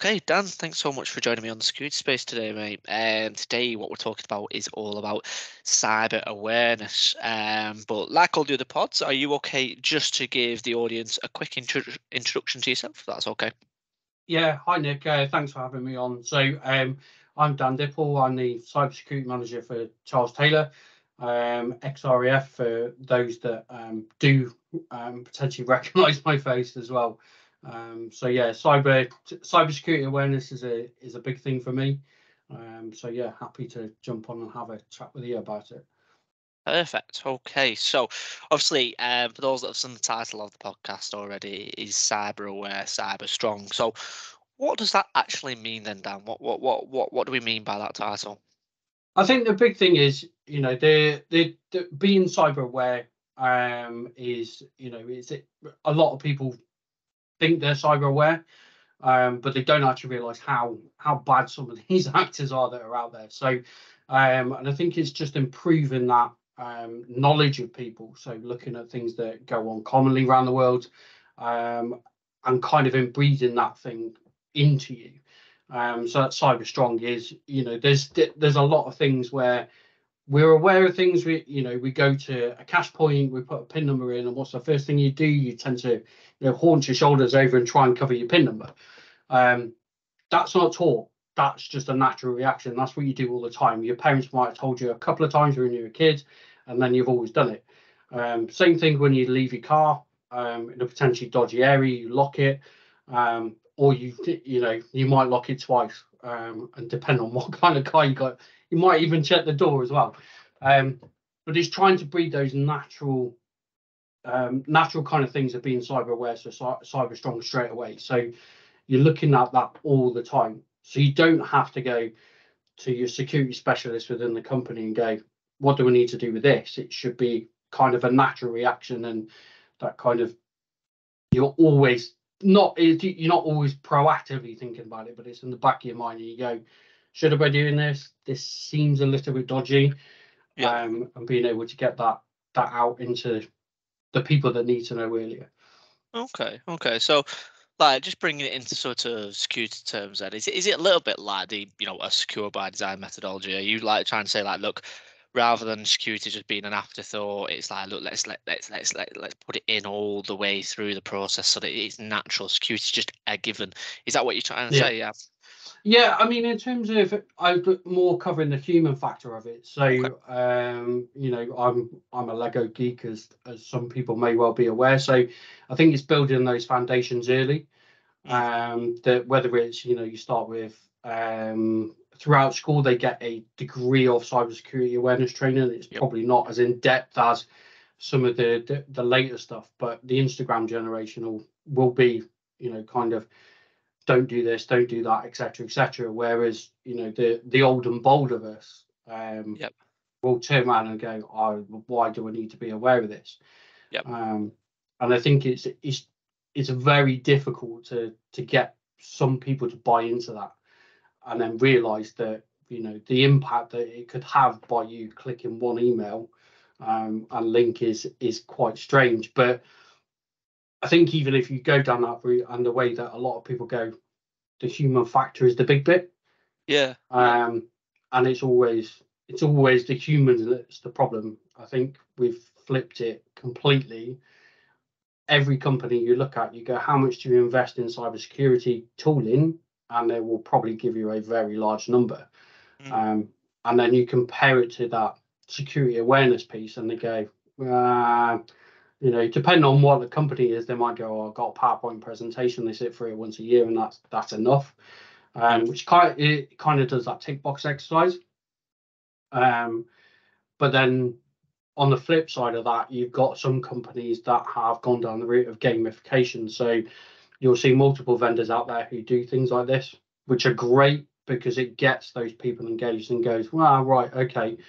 Okay, Dan, thanks so much for joining me on the Security Space today, mate. Today, what we're talking about is all about cyber awareness. But like all the other pods, are you okay just to give the audience a quick introduction to yourself? If that's okay. Yeah, hi Nick. Thanks for having me on. I'm Dan Dipple. I'm the cybersecurity manager for Charles Taylor, XREF for those that do potentially recognise my face as well. Cybersecurity awareness is a big thing for me. Happy to jump on and have a chat with you about it. Perfect. Okay, so obviously, for those that have seen the title of the podcast already, is cyber aware, cyber strong. So, what does that actually mean then, Dan? What do we mean by that title? I think the big thing is, the being cyber aware is, a lot of people think they're cyber aware, but they don't actually realize how bad some of these actors are that are out there. And I think it's just improving that knowledge of people. So looking at things that go on commonly around the world, and kind of inbreeding that thing into you. So that cyber strong is, there's a lot of things where we're aware of things. We go to a cache point, we put a pin number in, and what's the first thing you do? You tend to haunch your shoulders over and try and cover your pin number. That's not taught. That's just a natural reaction. That's what you do all the time. Your parents might have told you a couple of times when you were a kid, and then you've always done it. Same thing when you leave your car in a potentially dodgy area, you lock it, or you might lock it twice, and depend on what kind of car you got, you might even check the door as well. But it's trying to breed those natural kind of things of being cyber aware, so cyber strong straight away. So you're looking at that all the time. So you don't have to go to your security specialist within the company and go, what do we need to do with this? It should be kind of a natural reaction, and that kind of, you're not always proactively thinking about it, but it's in the back of your mind, and you go, should I be doing this? This seems a little bit dodgy. Yeah. And being able to get that out into the people that need to know earlier. Okay. So, like, just bringing it into sort of security terms, then is it a little bit like the a secure by design methodology? Are you like trying to say like, look, rather than security just being an afterthought, it's like, look, let's put it in all the way through the process so that it's natural. Security is just a given. Is that what you're trying to say? Yeah. Yeah, I mean, in terms of, I'm more covering the human factor of it. So, Okay. I'm a Lego geek, as some people may well be aware. So, I think it's building those foundations early. That whether it's you start with, throughout school they get a degree of cybersecurity awareness training. It's probably not as in depth as some of the later stuff, but the Instagram generation will be kind of, don't do this, don't do that, etc. Whereas the old and bold of us Yep. will turn around and go, oh, why do I need to be aware of this? Yep. And I think it's very difficult to get some people to buy into that, and then realize that the impact that it could have by you clicking one email and link is quite strange. But I think even if you go down that route, and the way that a lot of people go, the human factor is the big bit. Yeah. And it's always the humans that's the problem. I think we've flipped it completely. Every company you look at, you go, how much do you invest in cybersecurity tooling? And they will probably give you a very large number. And then you compare it to that security awareness piece, and they go, depending on what the company is, they might go, oh, I've got a PowerPoint presentation, they sit for it once a year, and that's enough. Which kind of does that tick box exercise. But then on the flip side of that, you've got some companies that have gone down the route of gamification. So you'll see multiple vendors out there who do things like this, which are great because it gets those people engaged and goes, well, right, okay.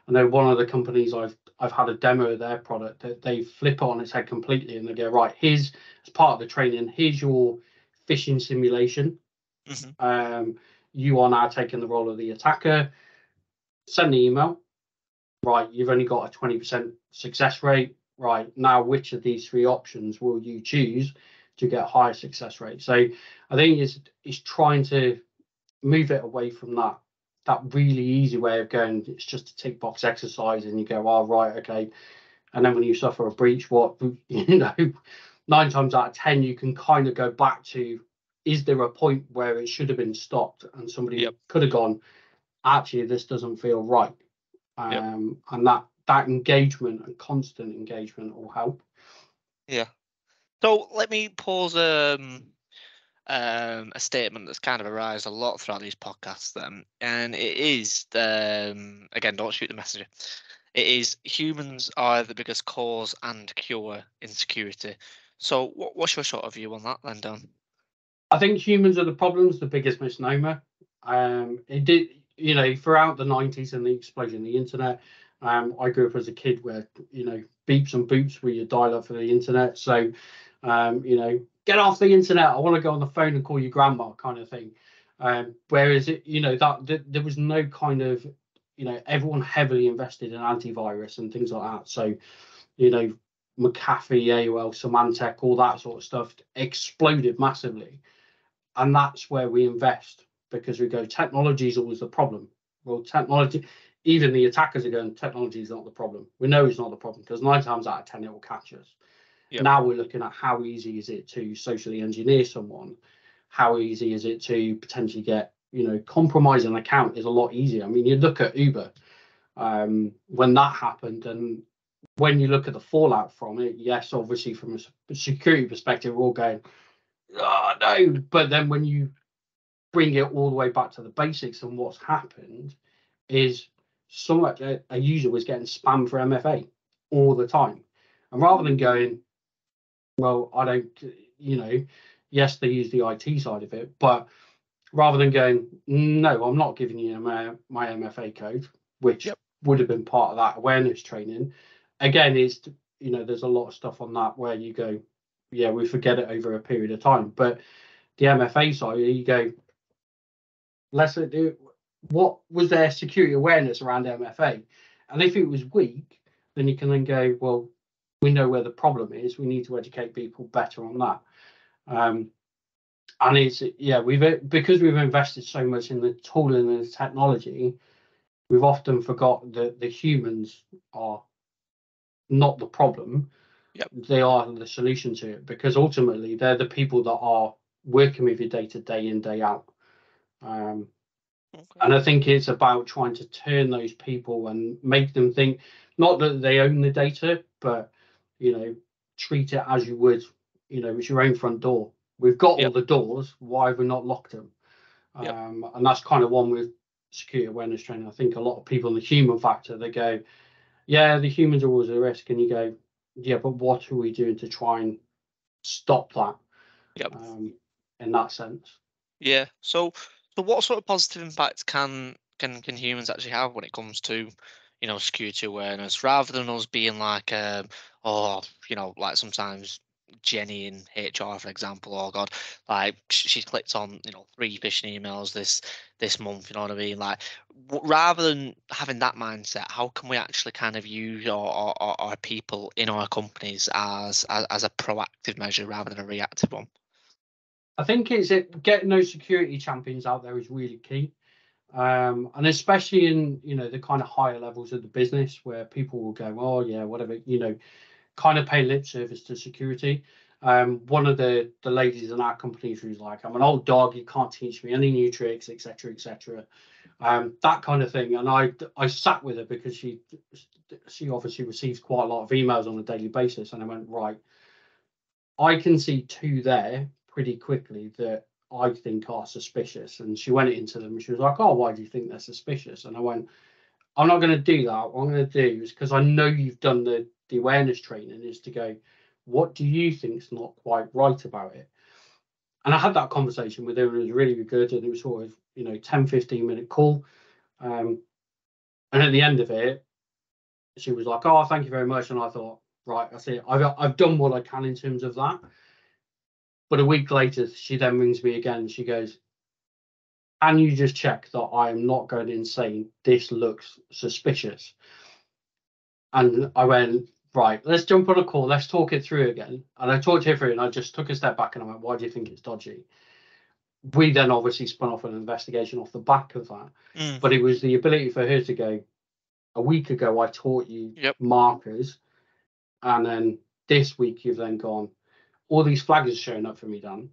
I know one of the companies I've had a demo of their product that they flip it on its head completely, and they go, right, here's, as part of the training, here's your phishing simulation. You are now taking the role of the attacker. Send the email. Right, you've only got a 20% success rate. Right, now which of these three options will you choose to get higher success rate. So I think it's trying to move it away from that really easy way of going, it's just a tick box exercise, and you go, oh, right, okay. And then when you suffer a breach, 9 times out of 10, you can kind of go back to, is there a point where it should have been stopped and somebody could have gone, actually, this doesn't feel right. And that engagement and constant engagement will help. Yeah. So let me pause a statement that's kind of arisen a lot throughout these podcasts then, and it is again, don't shoot the messenger. It is humans are the biggest cause and cure insecurity. So what's your sort of view on that then, Dan? I think humans are the problems, the biggest misnomer. It did, throughout the 90s and the explosion of the internet. I grew up as a kid where, beeps and boops were your dial up for the internet. So, get off the internet. I want to go on the phone and call your grandma, kind of thing. Whereas there was no kind of, everyone heavily invested in antivirus and things like that. So, McAfee, AOL, Symantec, all that sort of stuff exploded massively. And that's where we invest, because we go, technology is always the problem. Well, technology, even the attackers are going, technology is not the problem. We know it's not the problem, because 9 times out of 10 it will catch us. Now we're looking at how easy is it to socially engineer someone, how easy is it to potentially get, compromise an account is a lot easier. I mean, you look at Uber, when that happened, and when you look at the fallout from it, yes, obviously from a security perspective, we're all going, oh no. But then when you bring it all the way back to the basics, and what's happened is a user was getting spammed for MFA all the time. And rather than going, well, I don't, yes, they use the IT side of it, but rather than going, no, I'm not giving you my MFA code, which would have been part of that awareness training. Again, there's a lot of stuff on that where you go, yeah, we forget it over a period of time. But the MFA side, you go, let's do, what was their security awareness around MFA? And if it was weak, then you can then go, well, we know where the problem is. We need to educate people better on that. And it's, because we've invested so much in the tooling and the technology, we've often forgot that the humans are not the problem. They are the solution to it, because ultimately they're the people that are working with your data day in, day out. And I think it's about trying to turn those people and make them think, not that they own the data, but, treat it as you would, it's your own front door. We've got all the doors. Why have we not locked them? And that's kind of one with security awareness training. I think a lot of people in the human factor, they go, yeah, the humans are always a risk. And you go, yeah, but what are we doing to try and stop that? In that sense. Yeah. So what sort of positive impact can humans actually have when it comes to, security awareness, rather than us being like, like sometimes Jenny in HR, for example, oh God, like she's clicked on, 3 phishing emails this month, you know what I mean? Like, rather than having that mindset, how can we actually kind of use our people in our companies as a proactive measure rather than a reactive one? I think getting those security champions out there is really key. And especially in, the kind of higher levels of the business, where people will go, oh yeah, whatever, kind of pay lip service to security. One of the ladies in our company who's like, I'm an old dog, you can't teach me any new tricks, etc., etc. That kind of thing. And I sat with her, because she obviously receives quite a lot of emails on a daily basis, and I went, right, I can see 2 there pretty quickly that I think are suspicious. And she went into them and she was like, oh, why do you think they're suspicious? And I went, I'm not going to do that. What I'm going to do is, because I know you've done the awareness training, is to go, what do you think's not quite right about it? And I had that conversation with her, and it was really good. And it was sort of, 10-15 minute call. And at the end of it, she was like, oh, thank you very much. And I thought, right, that's it. I've done what I can in terms of that. But a week later, she then rings me again, and she goes, can you just check that I am not going insane? This looks suspicious. And I went, right, let's jump on a call, let's talk it through again. And I talked it through, and I just took a step back and I went, why do you think it's dodgy? We then obviously spun off an investigation off the back of that. Mm. But it was the ability for her to go, a week ago, I taught you Yep. markers. And then this week, you've then gone, all these flags are showing up for me, Dan.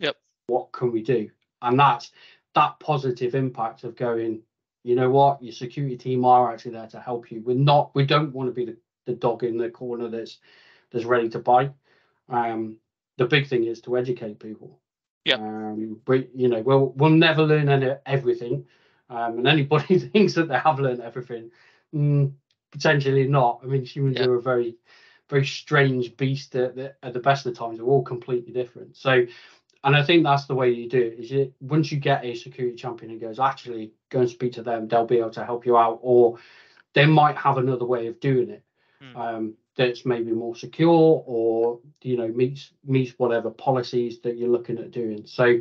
Yep. What can we do? And that's that positive impact of going, you know what, your security team are actually there to help you. We don't want to be the dog in the corner that's ready to bite. The big thing is to educate people. Yep. We'll never learn everything. And anybody thinks that they have learned everything, potentially not. I mean, humans Yep. are a very, very strange beast at the best of times. We're all completely different. So, and I think that's the way you do it. Once you get a security champion who goes, actually, go and speak to them, they'll be able to help you out, or they might have another way of doing it. That's maybe more secure, or meets whatever policies that you're looking at doing. So,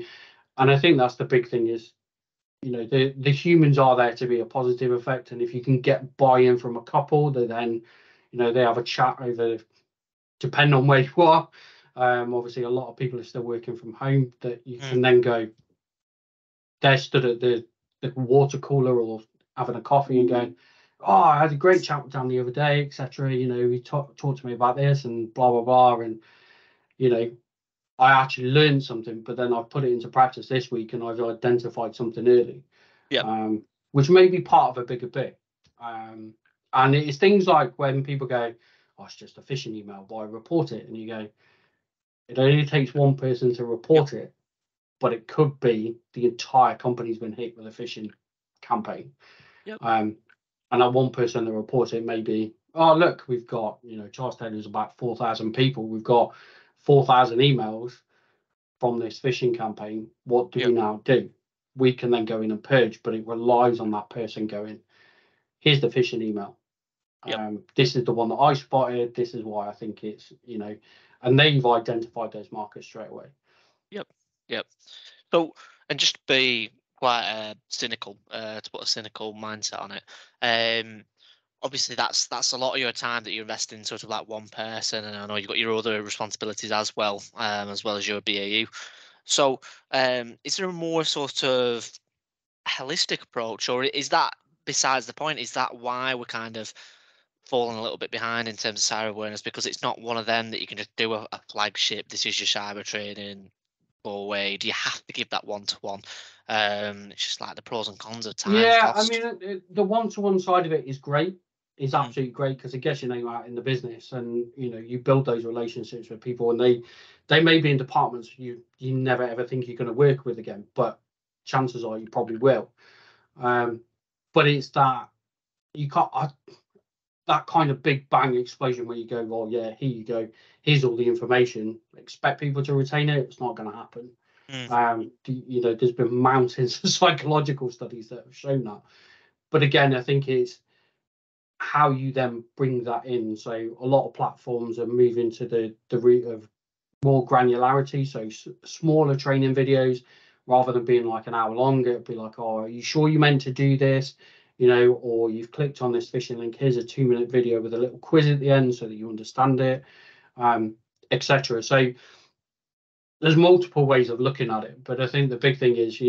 and I think that's the big thing is, the humans are there to be a positive effect, and if you can get buy-in from a couple, then they have a chat over, depending on where you are. Obviously, a lot of people are still working from home. That you can then go. They're stood at the water cooler or having a coffee and going, oh, I had a great chat with Dan the other day, etc. He talked to me about this and blah blah blah, and I actually learned something, but then I've put it into practice this week and I've identified something early, which may be part of a bigger bit. And it's things like when people go, oh, it's just a phishing email, but I report it, and you go, it only takes one person to report it, but it could be the entire company's been hit with a phishing campaign. And that one person that reports it may be, oh, look, we've got, Charles Taylor's about 4,000 people. We've got 4,000 emails from this phishing campaign. What do we now do? We can then go in and purge, but it relies on that person going, here's the phishing email. This is the one that I spotted. This is why I think it's, and they've identified those markers straight away. Yep. So, and just to be quite cynical, to put a cynical mindset on it, obviously that's a lot of your time that you invest in sort of like one person, and I know you've got your other responsibilities as well as your BAU. So, is there a more sort of holistic approach, or is that besides the point? Is that why we're kind of falling a little bit behind in terms of cyber awareness, because it's not one of them that you can just do a flagship, this is your cyber training, go away? Do you have to give that one-to-one? It's just like the pros and cons of time, cost. I mean, the one-to-one side of it is great. It's absolutely great because it gets your name out in the business, and you build those relationships with people, and they may be in departments you never ever think you're going to work with again, but chances are you probably will. But it's that you can't that kind of big bang explosion where you go, well, yeah, here you go, here's all the information. Expect people to retain it. It's not going to happen. There's been mountains of psychological studies that have shown that. But again, I think it's how you then bring that in. So a lot of platforms are moving to the route of more granularity. So smaller training videos, rather than being like an hour long, it'd be like, oh, are you sure you meant to do this? Or you've clicked on this phishing link. Here's a 2-minute video with a little quiz at the end so that you understand it, etc. So there's multiple ways of looking at it, but I think the big thing is,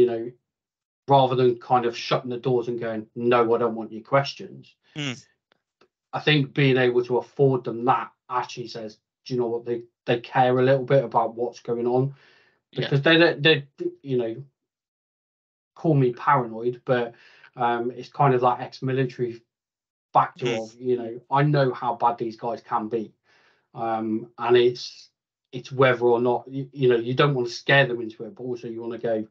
rather than kind of shutting the doors and going, no, I don't want your questions. I think being able to afford them that actually says, do you know what, they care a little bit about what's going on, because they call me paranoid, but it's kind of that ex-military factor of, I know how bad these guys can be, and it's whether or not you don't want to scare them into it, but also you want to go,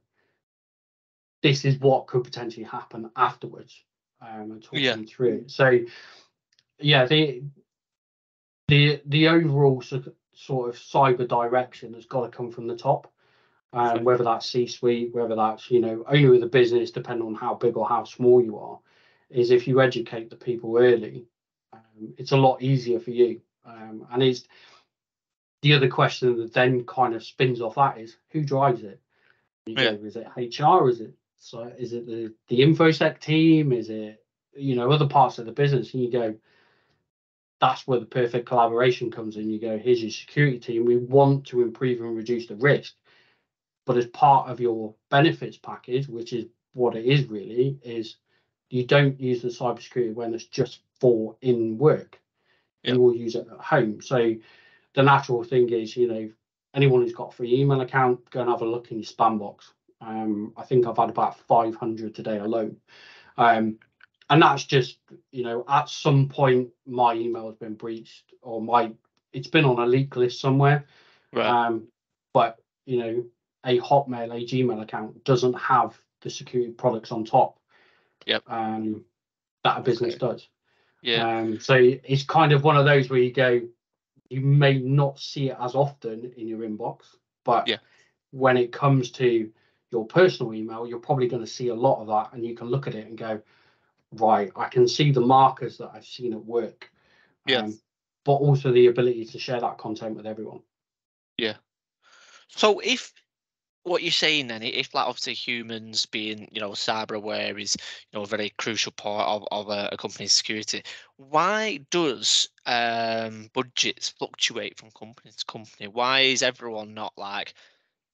this is what could potentially happen afterwards, and talk them through it. So yeah, the overall sort of cyber direction has got to come from the top, whether that's C-suite, whether that's owner of the business, depending on how big or how small you are. Is if you educate the people early, it's a lot easier for you. And it's the other question that then kind of spins off that is, who drives it? You go, is it HR? Is it the infosec team? Is it other parts of the business? And you go, that's where the perfect collaboration comes in. You go, here's your security team. We want to improve and reduce the risk. But as part of your benefits package, which is what it is really, is you don't use the cybersecurity awareness just for in work. You will use it at home. So the natural thing is, anyone who's got a free email account, go and have a look in your spam box. I think I've had about 500 today alone. And that's just, at some point my email has been breached or it's been on a leak list somewhere. Right. But, a Hotmail, a Gmail account doesn't have the security products on top. Yep. That a business does. Yeah. So it's kind of one of those where you go, you may not see it as often in your inbox, but when it comes to your personal email, you're probably going to see a lot of that, and you can look at it and go, right, I can see the markers that I've seen at work, Yeah. but also the ability to share that content with everyone. Yeah. So if what you're saying then, if like obviously humans being, cyber aware is, a very crucial part of a company's security, why does budgets fluctuate from company to company? Why is everyone not like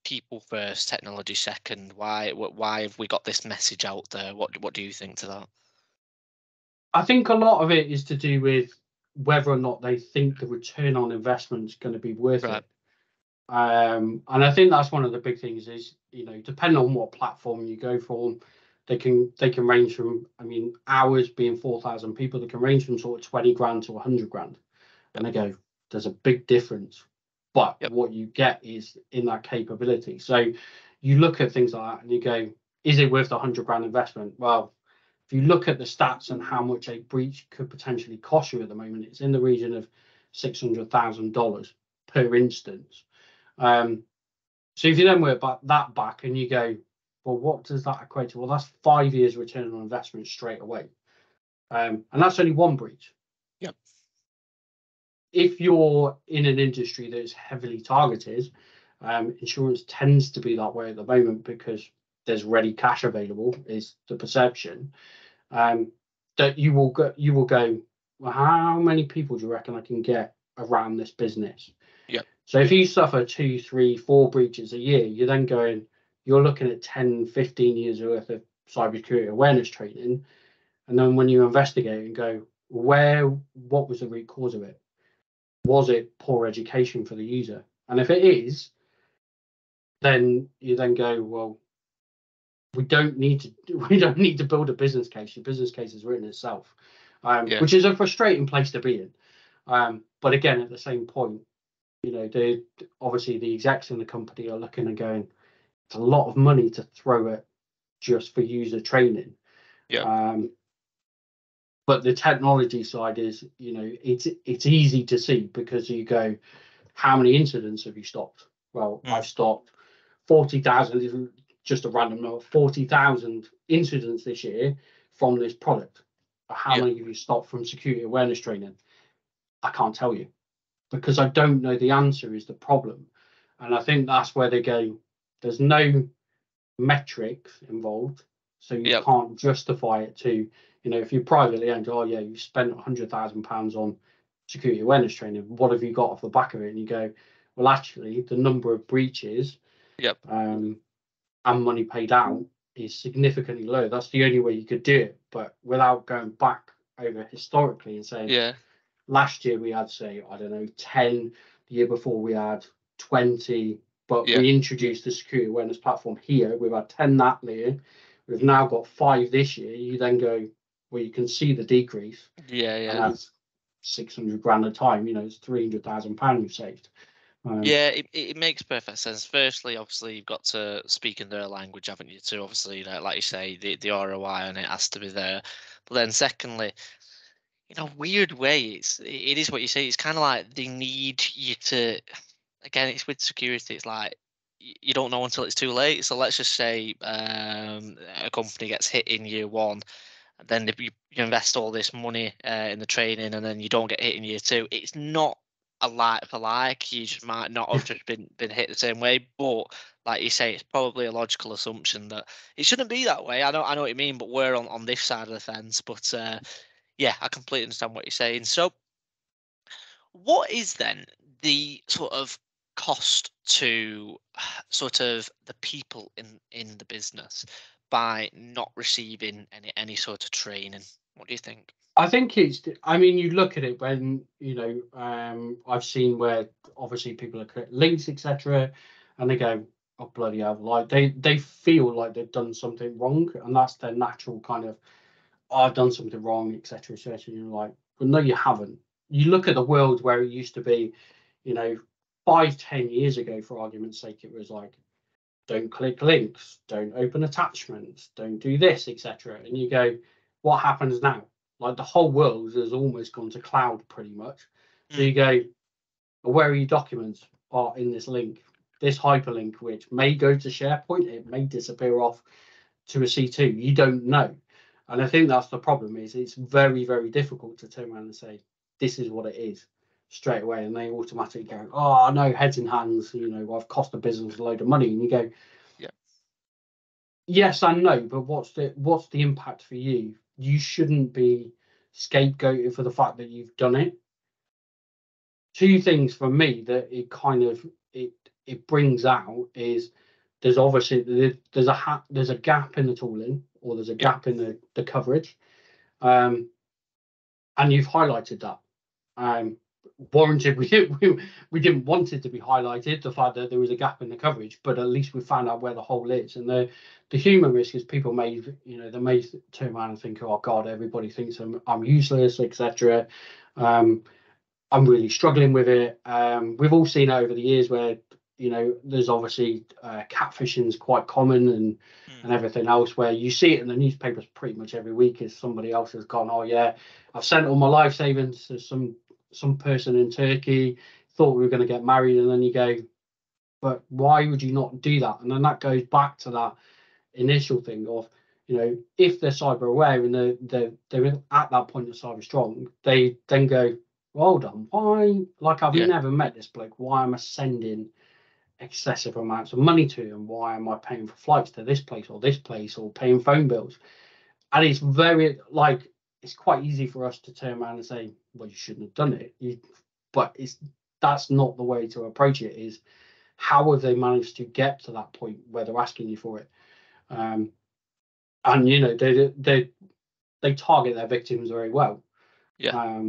people first, technology second? Why have we got this message out there? What do you think to that? I think a lot of it is to do with whether or not they think the return on investment is going to be worth Right. it. And I think that's one of the big things is, depending on what platform you go for, they can range from, hours being 4,000 people, they can range from sort of 20 grand to 100 grand. And they go, there's a big difference. But what you get is in that capability. So you look at things like that and you go, is it worth the 100 grand investment? Well, if you look at the stats and how much a breach could potentially cost you at the moment, it's in the region of $600,000 per instance. So if you then work that back and you go, well, what does that equate to? Well, that's 5 years return on investment straight away. And that's only one breach. Yep. If you're in an industry that's heavily targeted, insurance tends to be that way at the moment because there's ready cash available, is the perception. That you will go, well, how many people do you reckon I can get around this business? Yep. So if you suffer 2, 3, 4 breaches a year, you're looking at 10, 15 years worth of cybersecurity awareness training. And then when you investigate and go, what was the root cause of it? Was it poor education for the user? And if it is, then you then go, well, we don't need to build a business case. Your business case is written itself, which is a frustrating place to be in. But again, at the same point, obviously the execs in the company are looking and going, it's a lot of money to throw it just for user training. But the technology side is, it's easy to see because you go, how many incidents have you stopped? Well, I've stopped 40,000, just a random number, 40,000 incidents this year from this product. How many have you stopped from security awareness training? I can't tell you because I don't know the answer is the problem. And I think that's where they go, there's no metrics involved. So you can't justify it to, if you're privately owned, you spent £100,000 on security awareness training. What have you got off the back of it? And you go, well, actually, the number of breaches and money paid out is significantly low. That's the only way you could do it. But without going back over historically and saying, last year we had, say, I don't know, 10. The year before we had 20. But we introduced the security awareness platform here. We've had 10 that year. We've now got 5 this year. You then go, well, you can see the decrease. And that's 600 grand a time. It's £300,000 you've saved. It makes perfect sense. Firstly, obviously, you've got to speak in their language, haven't you? To obviously, like you say, the ROI on it has to be there. But then, secondly, in a weird way, it is what you say. It's kind of like they need you to. Again, it's with security. It's like you don't know until it's too late. So let's just say a company gets hit in year one, and then if you invest all this money in the training, and then you don't get hit in year two. It's not a like for like. You just might not have just been hit the same way. But like you say, it's probably a logical assumption that it shouldn't be that way. I know what you mean, but we're on this side of the fence. But yeah, I completely understand what you're saying. So What is then the sort of cost to sort of the people in the business by not receiving any sort of training? What do you think? I think I mean, you look at it when, I've seen where obviously people are click links, etc., and they go, oh, bloody hell, like they feel like they've done something wrong, and that's their natural kind of, oh, I've done something wrong, etc., etc. You're like, well, no, you haven't. You look at the world where it used to be, you know, 5, 10 years ago, for argument's sake, it was like, don't click links, don't open attachments, don't do this, etc. And you go, what happens now? Like the whole world has almost gone to cloud pretty much. So you go, well, where are your documents? Are in this link, this hyperlink, which may go to SharePoint, it may disappear off to a C2. You don't know. And I think that's the problem, is it's very, very difficult to turn around and say, this is what it is straight away. And they automatically go, oh, no, heads in hands, I've cost the business a load of money. And you go, Yeah. yes and no, but what's the impact for you? You shouldn't be scapegoated for the fact that you've done it. Two things for me that it kind of it brings out is there's obviously there's a gap in the tooling, or there's a Yeah. gap in the coverage, and you've highlighted that. Warranted, we didn't want it to be highlighted, the fact that there was a gap in the coverage, but at least we found out where the hole is. And the human risk is people may, they may turn around and think, oh God, everybody thinks I'm useless, etc. I'm really struggling with it. We've all seen it over the years where, there's obviously catfishing is quite common, and everything else, where you see it in the newspapers pretty much every week, is somebody else has gone, oh yeah, I've sent all my life savings to some person in Turkey, thought we were going to get married. And then you go, but why would you not do that? And then that goes back to that initial thing of, if they're cyber aware and they're at that point of cyber strong, they then go, well done, why, like, I've never met this bloke, why am I sending excessive amounts of money to him? Why am I paying for flights to this place or paying phone bills? And it's very, like, it's quite easy for us to turn around and say, well, you shouldn't have done it. But that's not the way to approach it. Is how have they managed to get to that point where they're asking you for it? And they target their victims very well. Yeah.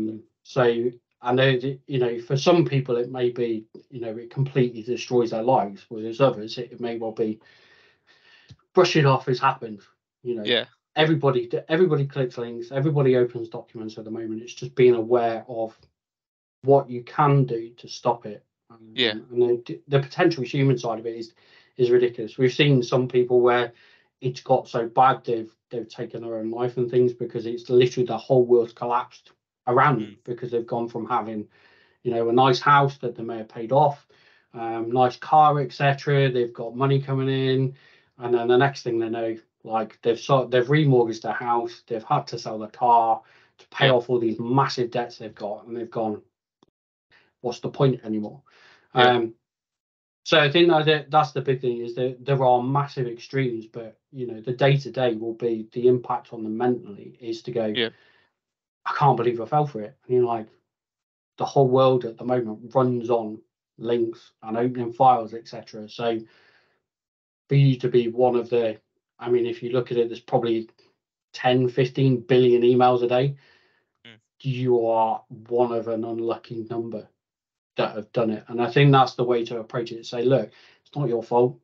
So, and they, for some people it may be, it completely destroys their lives, whereas others it may well be brush it off as happened. Yeah. Everybody clicks links, everybody opens documents at the moment. It's just being aware of what you can do to stop it. Yeah. And the potential human side of it is ridiculous. We've seen some people where it's got so bad they've taken their own life and things, because it's literally the whole world's collapsed around them, because they've gone from having, a nice house that they may have paid off, nice car, etc. They've got money coming in, and then the next thing they know, like they've remortgaged their house, they've had to sell their car to pay off all these massive debts they've got, and they've gone, what's the point anymore? Yeah. So I think that's the big thing, is that there are massive extremes, but the day to day will be the impact on them mentally is to go, Yeah. I can't believe I fell for it. And you're like, the whole world at the moment runs on links and opening files, etc. So for you to be one of the, I mean, if you look at it, there's probably 10, 15 billion emails a day. You are one of an unlucky number that have done it. And I think that's the way to approach it. Say, look, it's not your fault.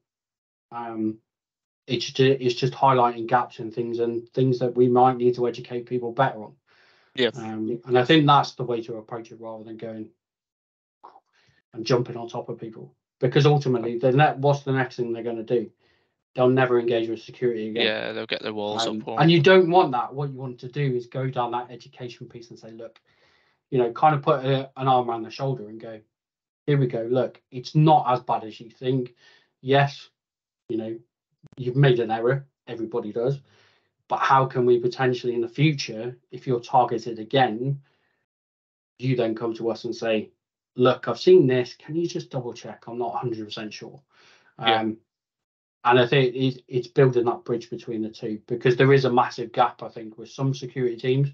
It's just highlighting gaps in things, and things that we might need to educate people better on. Yeah. And I think that's the way to approach it, rather than going and jumping on top of people, because ultimately what's the next thing they're going to do? They'll never engage with security again. Yeah. They'll get their walls up. And you don't want that. What you want to do is go down that education piece and say, look, kind of put an arm around the shoulder and go, here we go, look, it's not as bad as you think. Yes, you've made an error, everybody does, but how can we potentially in the future, if you're targeted again, you then come to us and say, look, I've seen this, can you just double check? I'm not 100% sure. And I think it's building that bridge between the two, because there is a massive gap, I think, with some security teams.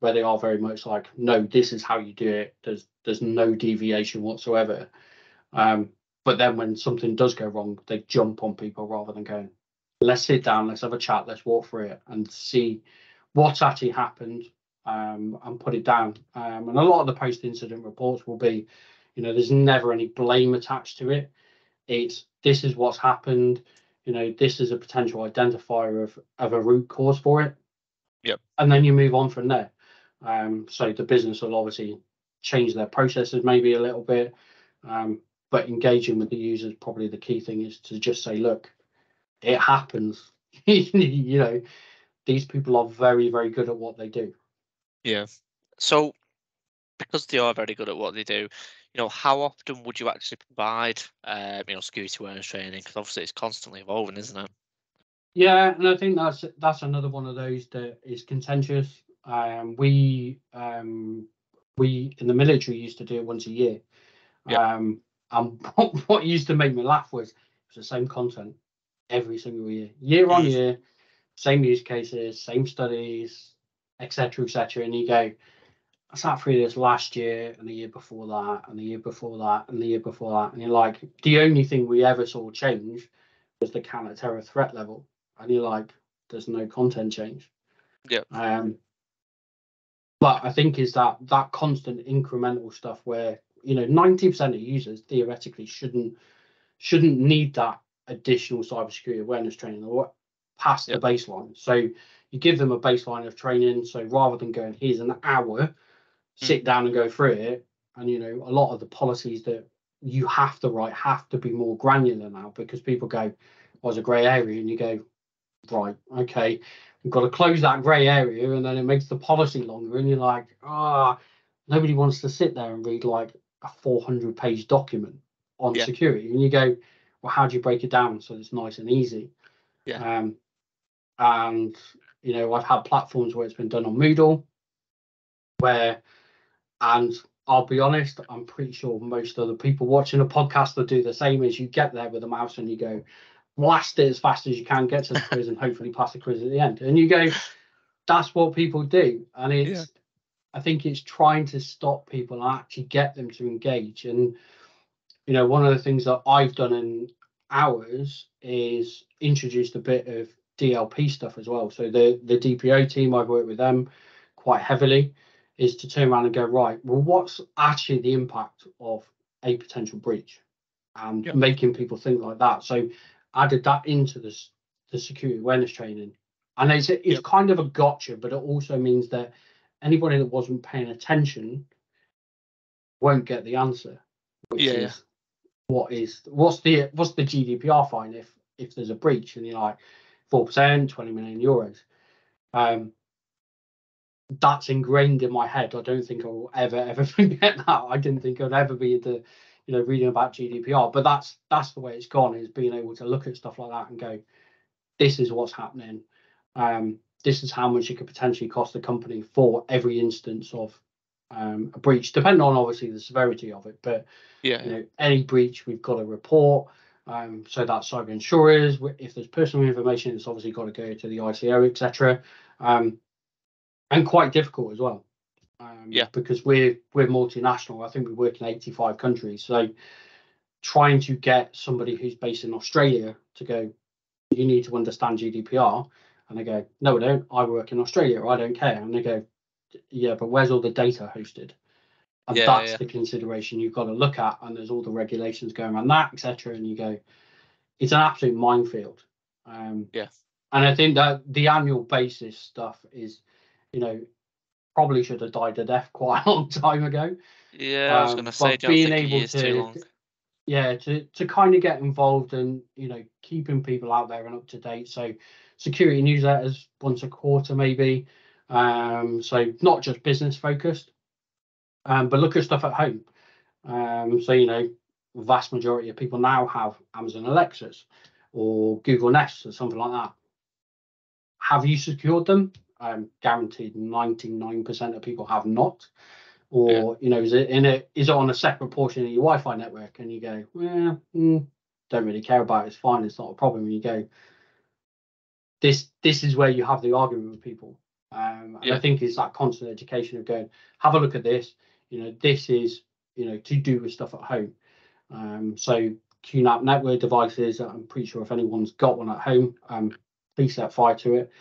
where they are very much like, no, this is how you do it. There's no deviation whatsoever. But then when something does go wrong, they jump on people rather than going, let's sit down, let's have a chat, let's walk through it and see what's actually happened, and put it down. And a lot of the post-incident reports will be, there's never any blame attached to it. It's, this is what's happened. This is a potential identifier of a root cause for it. Yep. And then you move on from there. So the business will obviously change their processes maybe a little bit. But engaging with the users, probably the key thing is to just say, look, it happens. These people are very, very good at what they do. Yeah. So because they are very good at what they do, how often would you actually provide, security awareness training? Because obviously it's constantly evolving, isn't it? Yeah, and I think that's another one of those that is contentious. We in the military used to do it once a year. Yeah. And what used to make me laugh was the same content every single year on year, same use cases, same studies, etc., etc. And you go, I sat through this last year and the year before that and the year before that and the year before that, and you're like, the only thing we ever saw change was the counter-terror threat level, and you're like, there's no content change. Yeah. But I think is that constant incremental stuff where 90% of users theoretically shouldn't need that additional cybersecurity awareness training or past the baseline. So you give them a baseline of training. So rather than going, here's an hour, sit down and go through it, and a lot of the policies that you have to write have to be more granular now, because people go, well, there's a grey area, and you go, right, okay, we've got to close that grey area, and then it makes the policy longer, and you're like, nobody wants to sit there and read like a 400-page document on security, and you go, well, how do you break it down so it's nice and easy? And I've had platforms where it's been done on Moodle, and I'll be honest, I'm pretty sure most of the people watching a podcast will do the same, as you get there with a mouse and you go, blast it as fast as you can, get to the quiz, and hopefully pass the quiz at the end. And you go, that's what people do. And I think it's trying to stop people and actually get them to engage. And, one of the things that I've done in ours is introduced a bit of DLP stuff as well. So the DPO team, I've worked with them quite heavily, is to turn around and go, right, well, what's actually the impact of a potential breach, and making people think like that. So added that into the security awareness training, and it's kind of a gotcha, but it also means that anybody that wasn't paying attention won't get the answer, which is what's the GDPR fine if there's a breach, and you're like 4%, 20 million euros. That's ingrained in my head. I don't think I will ever forget that. I didn't think I'd ever be into reading about GDPR, but that's the way it's gone, is being able to look at stuff like that and go, this is what's happening. This is how much it could potentially cost the company for every instance of a breach, depending on obviously the severity of it. But any breach, we've got to report. So that cyber insurers, if there's personal information, it's obviously got to go to the ICO, etc. And quite difficult as well, because we're multinational. I think we work in 85 countries. So trying to get somebody who's based in Australia to go, you need to understand GDPR, and they go, no, I don't. I work in Australia. I don't care. And they go, yeah, but where's all the data hosted? And that's the consideration you've got to look at. And there's all the regulations going around that, etc. And you go, it's an absolute minefield. And I think that the annual basis stuff is, probably should have died a death quite a long time ago. I was going to say, being able to kind of get involved and keeping people out there and up to date. So security newsletters once a quarter maybe. So not just business focused, but look at stuff at home. So vast majority of people now have Amazon Alexas or Google Nest or something like that. Have you secured them? Guaranteed 99% of people have not. Or is it on a separate portion of your Wi-Fi network, and you go, well, don't really care about it, it's fine, it's not a problem. And you go, this is where you have the argument with people. And I think it's that constant education of going, have a look at this. This is, to do with stuff at home. So QNAP network devices, I'm pretty sure if anyone's got one at home, please set fire to it.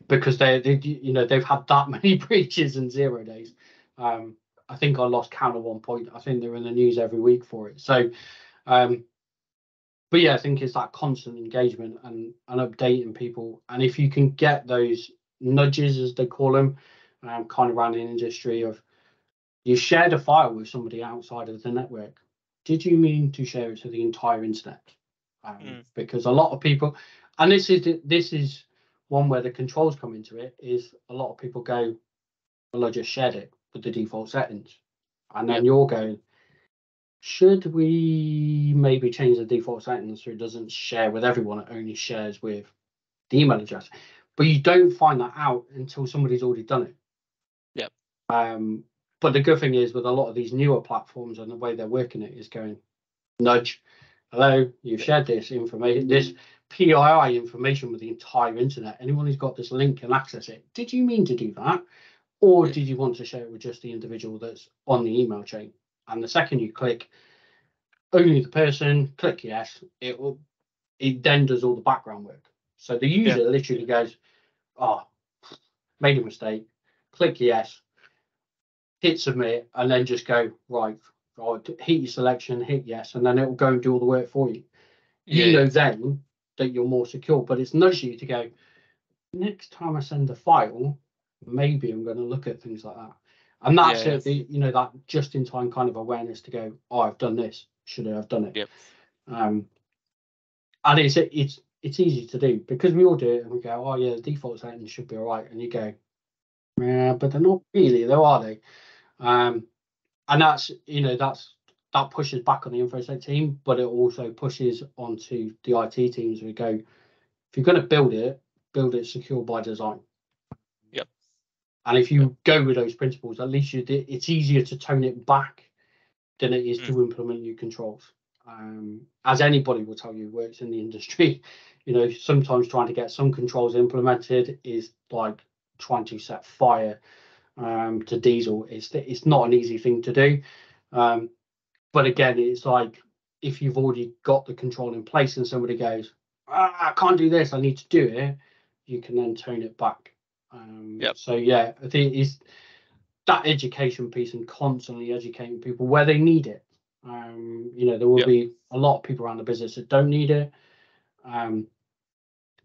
Because they've had that many breaches in 0 days. I think I lost count at one point. I think they're in the news every week for it. So, but yeah, I think it's that constant engagement and updating people. And if you can get those nudges, as they call them, kind of around the industry of, you shared a file with somebody outside of the network. Did you mean to share it to the entire internet? Because a lot of people, and this is one where the controls come into it, is a lot of people go, well, I just shared it with the default settings. And then you're going, should we maybe change the default settings so it doesn't share with everyone, it only shares with the email address? But you don't find that out until somebody's already done it. Yep. But the good thing is, with a lot of these newer platforms and the way they're working it, is going, nudge, hello, you've shared this information, this PII information with the entire internet. Anyone who's got this link can access it. Did you mean to do that? Or did you want to share it with just the individual that's on the email chain? And the second you click only the person, click yes, it then does all the background work. So the user literally goes, made a mistake, click yes, hit submit, and then just go, right, hit your selection, hit yes, and then it will go and do all the work for you. You know then that you're more secure, but it's nudged you to go, next time I send a file, maybe I'm going to look at things like that. And that's that just in time kind of awareness to go, I've done this, should I have done it? Yep. And it's easy to do because we all do it and we go, the default settings should be all right. And you go, yeah, but they're not really, though, are they? And that's that pushes back on the InfoSec team, but it also pushes onto the IT teams. We go, if you're going to build it secure by design. Yep. And if you go with those principles, at least it's easier to tone it back than it is to implement new controls. As anybody will tell you who works in the industry, sometimes trying to get some controls implemented is like trying to set fire to diesel. It's not an easy thing to do. But again, it's like, if you've already got the control in place and somebody goes, I can't do this, I need to do it, you can then tone it back. So yeah, I think it's that education piece and constantly educating people where they need it. There will be a lot of people around the business that don't need it, but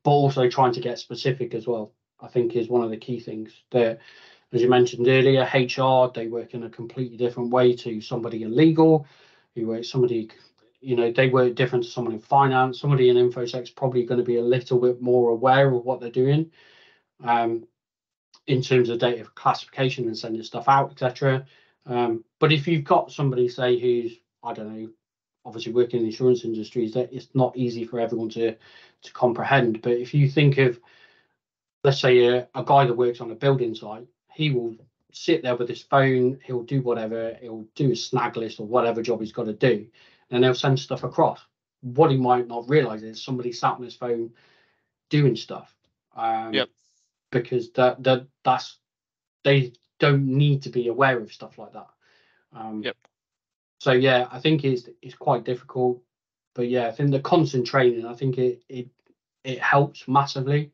also trying to get specific as well, I think, is one of the key things. That, as you mentioned earlier, HR, they work in a completely different way to somebody in legal, they work different to someone in finance. Somebody in InfoSec is probably going to be a little bit more aware of what they're doing in terms of data classification and sending stuff out, etc. But if you've got somebody, say, who's, I don't know, obviously working in the insurance industries, that it's not easy for everyone to comprehend. But if you think of, let's say, a guy that works on a building site, he will sit there with his phone, he'll do whatever, he'll do a snag list or whatever job he's got to do, and they'll send stuff across. What he might not realize is somebody sat on his phone doing stuff. Because that's they don't need to be aware of stuff like that. So yeah, I think it's quite difficult, but yeah, I think the constant training, I think it helps massively.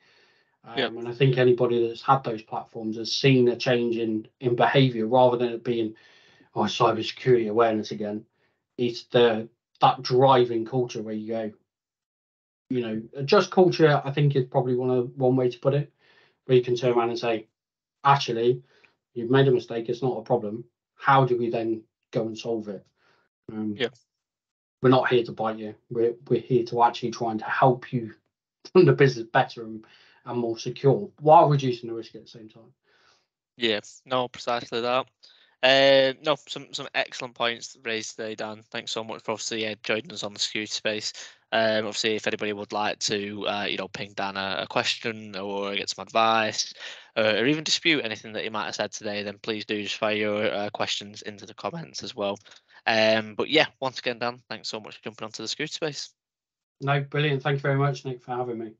And I think anybody that's had those platforms has seen a change in behaviour, rather than it being cybersecurity awareness again. It's that driving culture where you go, just culture, I think, is probably one way to put it, where you can turn around and say, actually, you've made a mistake, it's not a problem. How do we then go and solve it? We're not here to bite you. We're here to actually trying to help you run the business better and more secure, while reducing the risk at the same time. Yeah, no, precisely that. No, some excellent points raised today, Dan. Thanks so much for obviously joining us on the security space. Obviously, if anybody would like to, ping Dan a question or get some advice, or even dispute anything that you might have said today, then please do just fire your questions into the comments as well. But yeah, once again, Dan, thanks so much for jumping onto the security space. No, brilliant. Thank you very much, Nick, for having me.